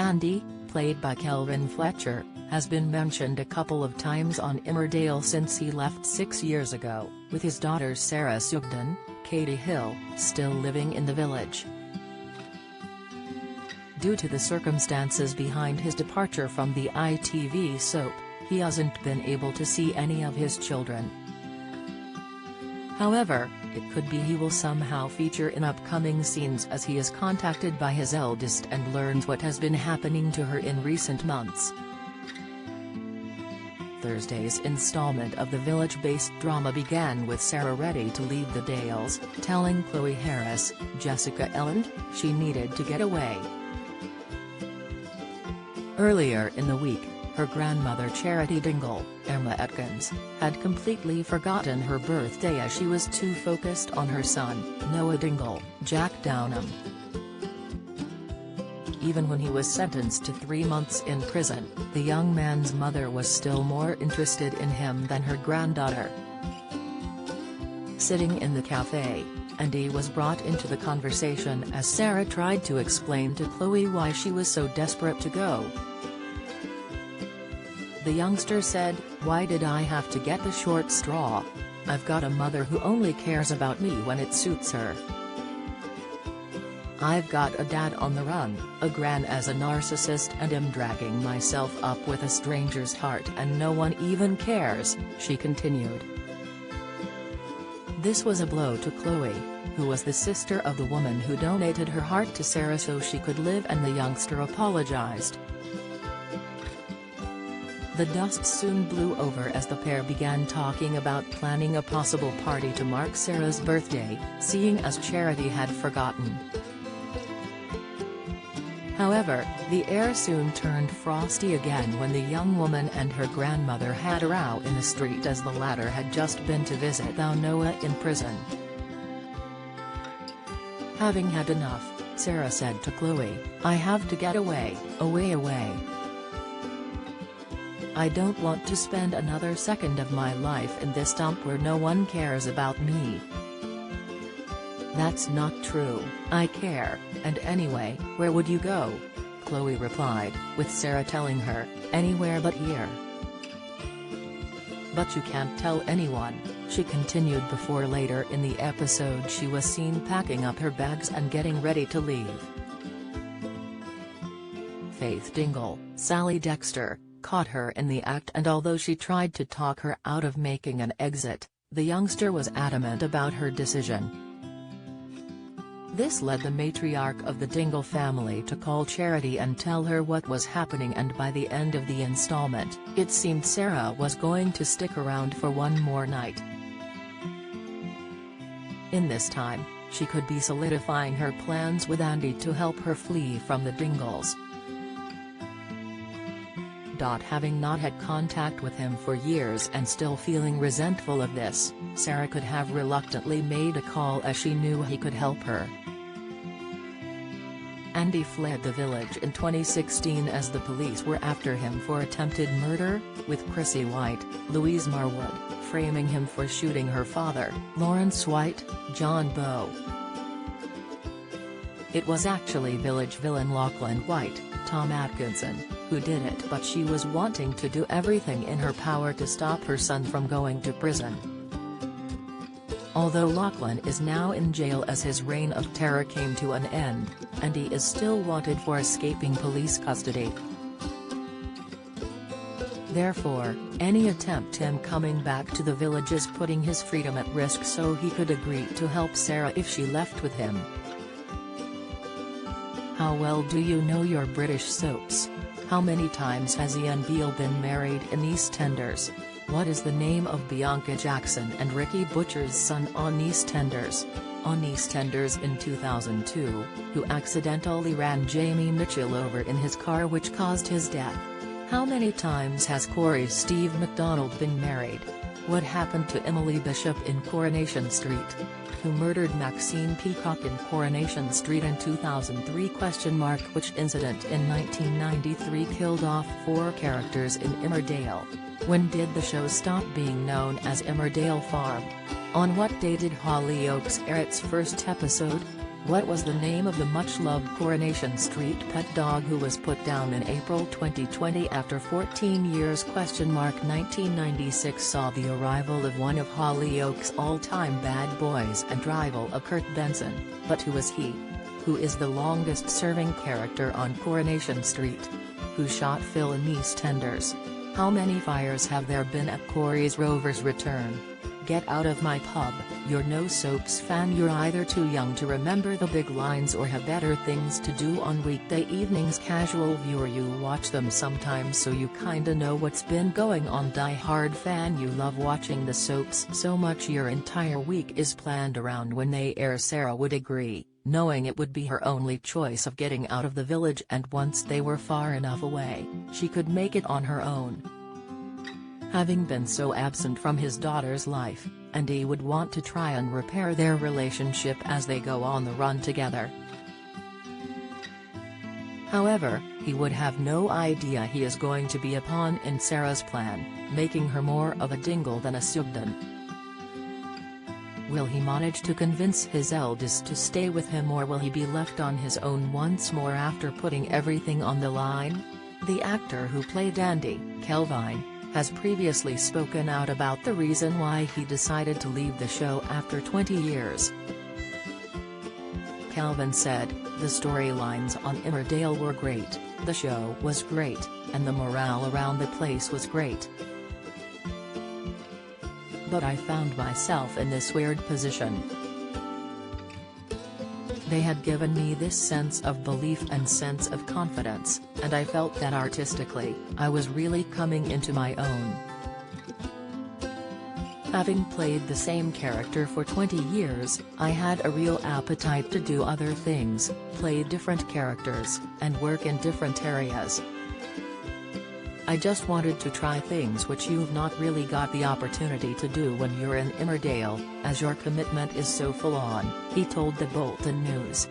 Andy, played by Kelvin Fletcher, has been mentioned a couple of times on Emmerdale since he left 6 years ago, with his daughters Sarah Sugden, Katie Hill, still living in the village. Due to the circumstances behind his departure from the ITV soap, he hasn't been able to see any of his children. However, it could be he will somehow feature in upcoming scenes as he is contacted by his eldest and learns what has been happening to her in recent months. Thursday's installment of the village-based drama began with Sarah ready to leave the Dales, telling Chloe Harris, Jessica Elland, she needed to get away. Earlier in the week, her grandmother Charity Dingle, Emma Atkins, had completely forgotten her birthday as she was too focused on her son, Noah Dingle, Jack Downham. Even when he was sentenced to 3 months in prison, the young man's mother was still more interested in him than her granddaughter. Sitting in the cafe, Andy was brought into the conversation as Sarah tried to explain to Chloe why she was so desperate to go. The youngster said, "Why did I have to get the short straw? I've got a mother who only cares about me when it suits her. I've got a dad on the run, a gran as a narcissist, and am dragging myself up with a stranger's heart and no one even cares," she continued. This was a blow to Chloe, who was the sister of the woman who donated her heart to Sarah so she could live, and the youngster apologized. The dust soon blew over as the pair began talking about planning a possible party to mark Sarah's birthday, seeing as Charity had forgotten. However, the air soon turned frosty again when the young woman and her grandmother had a row in the street as the latter had just been to visit Noah in prison. Having had enough, Sarah said to Chloe, "I have to get away, away. I don't want to spend another second of my life in this dump where no one cares about me." "That's not true, I care, and anyway, where would you go?" Chloe replied, with Sarah telling her, "Anywhere but here." "But you can't tell anyone," she continued before later in the episode she was seen packing up her bags and getting ready to leave. Faith Dingle, Sally Dexter, caught her in the act, and although she tried to talk her out of making an exit, the youngster was adamant about her decision. This led the matriarch of the Dingle family to call Charity and tell her what was happening, and by the end of the installment, it seemed Sarah was going to stick around for one more night. In this time, she could be solidifying her plans with Andy to help her flee from the Dingles. Having not had contact with him for years and still feeling resentful of this, Sarah could have reluctantly made a call as she knew he could help her. Andy fled the village in 2016 as the police were after him for attempted murder, with Chrissy White, Louise Marwood, framing him for shooting her father, Lawrence White, John Bowe. It was actually village villain Lachlan White, Tom Atkinson, who did it, but she was wanting to do everything in her power to stop her son from going to prison. Although Lachlan is now in jail as his reign of terror came to an end, Andy is still wanted for escaping police custody. Therefore, any attempt him coming back to the village is putting his freedom at risk, so he could agree to help Sarah if she left with him. How well do you know your British soaps? How many times has Ian Beale been married in EastEnders? What is the name of Bianca Jackson and Ricky Butcher's son on EastEnders? On EastEnders in 2002, who accidentally ran Jamie Mitchell over in his car which caused his death? How many times has Corey Steve MacDonald been married? What happened to Emily Bishop in Coronation Street? Who murdered Maxine Peacock in Coronation Street in 2003? Which incident in 1993 killed off 4 characters in Emmerdale? When did the show stop being known as Emmerdale Farm? On what day did Hollyoaks air its first episode? What was the name of the much-loved Coronation Street pet dog who was put down in April 2020 after 14 years? 1996 saw the arrival of one of Hollyoaks' all-time bad boys and rival of Kurt Benson, but who is he? Who is the longest-serving character on Coronation Street? Who shot Phil in EastEnders? How many fires have there been at Corey's Rover's return? Get out of my pub, you're no soaps fan. You're either too young to remember the big lines or have better things to do on weekday evenings. Casual viewer, you watch them sometimes so you kinda know what's been going on. Die-hard fan, you love watching the soaps so much your entire week is planned around when they air. Sarah would agree, knowing it would be her only choice of getting out of the village, and once they were far enough away, she could make it on her own. Having been so absent from his daughter's life, Andy would want to try and repair their relationship as they go on the run together. However, he would have no idea he is going to be a pawn in Sarah's plan, making her more of a dingle than a Sugden. Will he manage to convince his eldest to stay with him, or will he be left on his own once more after putting everything on the line? The actor who played Andy, Kelvin, has previously spoken out about the reason why he decided to leave the show after 20 years. Kelvin said, "The storylines on Emmerdale were great, the show was great, and the morale around the place was great. But I found myself in this weird position. They had given me this sense of belief and sense of confidence, and I felt that artistically, I was really coming into my own. Having played the same character for 20 years, I had a real appetite to do other things, play different characters, and work in different areas. I just wanted to try things which you've not really got the opportunity to do when you're in Emmerdale, as your commitment is so full on," he told the Bolton News.